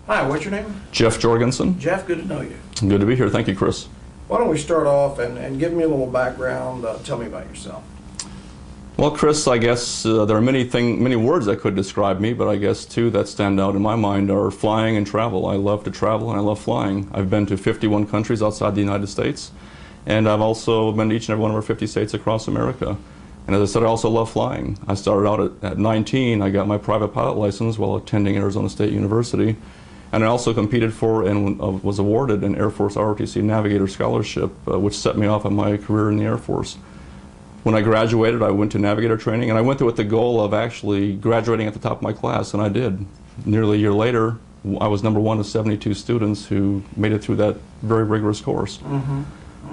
Hi, what's your name? Jeff Jorgensen. Jeff, good to know you. Good to be here. Thank you, Chris. Why don't we start off and give me a little background, tell me about yourself. Well, Chris, I guess there are many words that could describe me, but I guess two that stand out in my mind are flying and travel. I love to travel and I love flying. I've been to 51 countries outside the United States, and I've also been to each and every one of our 50 states across America. And as I said, I also love flying. I started out at 19. I got my private pilot license while attending Arizona State University. And I also competed for and was awarded an Air Force ROTC Navigator Scholarship, which set me off on my career in the Air Force. When I graduated, I went to Navigator training, and I went there with the goal of actually graduating at the top of my class, and I did. Nearly a year later, I was number one of 72 students who made it through that very rigorous course.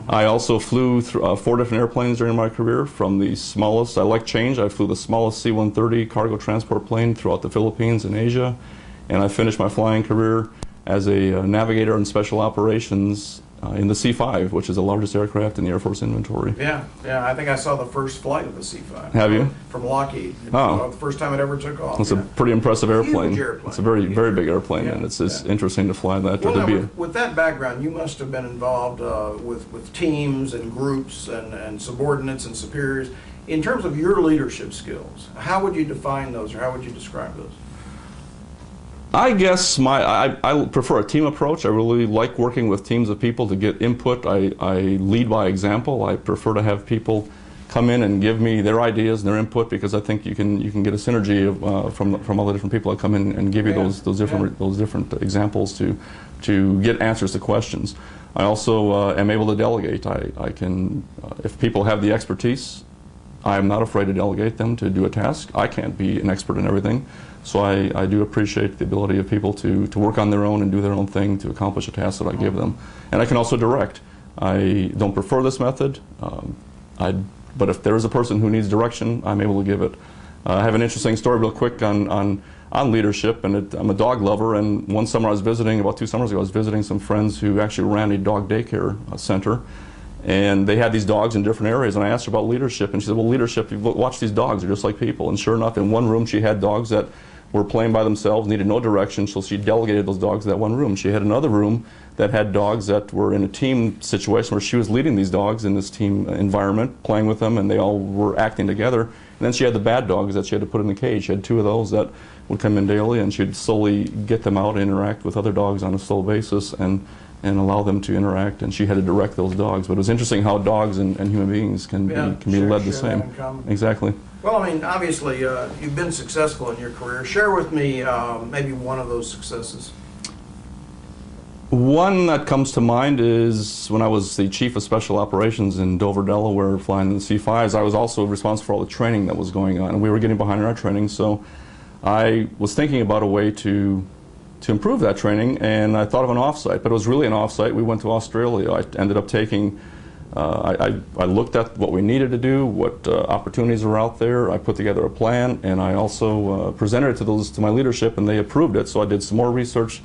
I also flew 4 different airplanes during my career, from the smallest, I like change, I flew the smallest C-130 cargo transport plane throughout the Philippines and Asia, and I finished my flying career as a navigator in special operations in the C-5, which is the largest aircraft in the Air Force inventory. Yeah, I think I saw the first flight of the C-5. Have you? From Lockheed. Oh. The first time it ever took off. It's a pretty impressive airplane. Huge airplane. It's a very big airplane, and it's interesting to fly that. Well, now, with that background, you must have been involved with teams and groups and subordinates and superiors. In terms of your leadership skills, how would you define those, or how would you describe those? I guess I prefer a team approach. I really like working with teams of people to get input. I lead by example. I prefer to have people come in and give me their ideas and their input, because I think you can get a synergy of, from all the different people that come in and give you those different examples to get answers to questions. I also am able to delegate. I can, if people have the expertise, I'm not afraid to delegate them to do a task. I can't be an expert in everything, so I do appreciate the ability of people to work on their own and do their own thing to accomplish a task that I give them. And I can also direct. I don't prefer this method, but if there is a person who needs direction, I'm able to give it. I have an interesting story real quick on leadership, and I'm a dog lover, and one summer I was visiting, about 2 summers ago, I was visiting some friends who actually ran a dog daycare center. And they had these dogs in different areas, and I asked her about leadership, and she said, well, leadership, you watch these dogs, they're just like people. And sure enough, in one room she had dogs that were playing by themselves, needed no direction, so she delegated those dogs to that one room. She had another room that had dogs that were in a team situation where she was leading these dogs in this team environment, playing with them, and they all were acting together. And then she had the bad dogs that she had to put in the cage. She had 2 of those that would come in daily, and she'd slowly get them out and interact with other dogs on a slow basis and allow them to interact, and she had to direct those dogs. But it was interesting how dogs and human beings can be led the same. Exactly. Well, I mean, obviously, you've been successful in your career. Share with me maybe one of those successes. One that comes to mind is when I was the Chief of Special Operations in Dover, Delaware, flying the C-5s. I was also responsible for all the training that was going on, and we were getting behind in our training, so I was thinking about a way to improve that training, and I thought of an offsite, but it was really an offsite. We went to Australia. I ended up taking, I looked at what we needed to do, what opportunities were out there. I put together a plan, and I also presented it to my leadership, and they approved it. So I did some more research,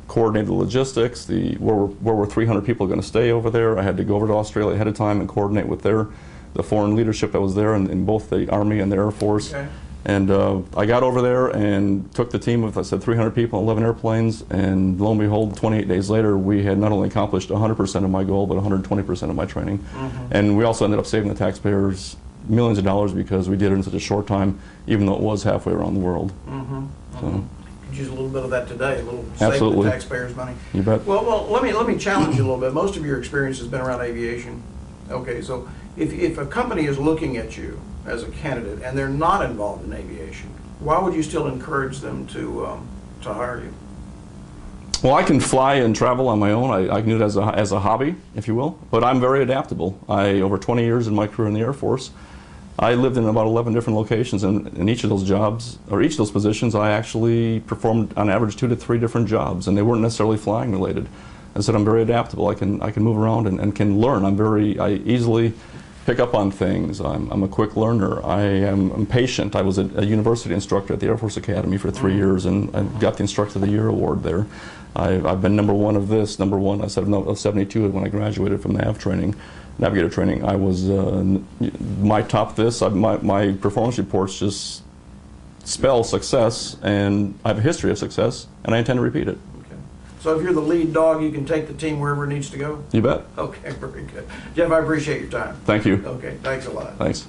coordinated the logistics, where were 300 people going to stay over there. I had to go over to Australia ahead of time and coordinate with the foreign leadership that was there in both the Army and the Air Force. Okay. And I got over there and took the team of, I said, 300 people, 11 airplanes, and lo and behold, 28 days later, we had not only accomplished 100% of my goal, but 120% of my training. And we also ended up saving the taxpayers millions of dollars because we did it in such a short time, even though it was halfway around the world. So. Could use a little bit of that today, a little Absolutely. save the taxpayers' money. You bet. Well, let me challenge you a little bit. Most of your experience has been around aviation. Okay, so if a company is looking at you as a candidate and they're not involved in aviation, why would you still encourage them to hire you? Well, I can fly and travel on my own. I can do it as a hobby, if you will, but I'm very adaptable. Over 20 years in my career in the Air Force, I lived in about 11 different locations, and in each of those jobs, or each of those positions, I actually performed on average 2 to 3 different jobs, and they weren't necessarily flying related. I said I'm very adaptable. I can move around and can learn. I easily pick up on things. I'm a quick learner. I'm patient. I was a university instructor at the Air Force Academy for 3 years, and I got the Instructor of the Year award there. I've been number one of this, number one, I said, of 72 when I graduated from Navigator training. I was my top this. My performance reports just spell success, and I have a history of success, and I intend to repeat it. Okay. So if you're the lead dog, you can take the team wherever it needs to go? You bet. Okay, very good. Jeff, I appreciate your time. Thank you. Okay, thanks a lot. Thanks.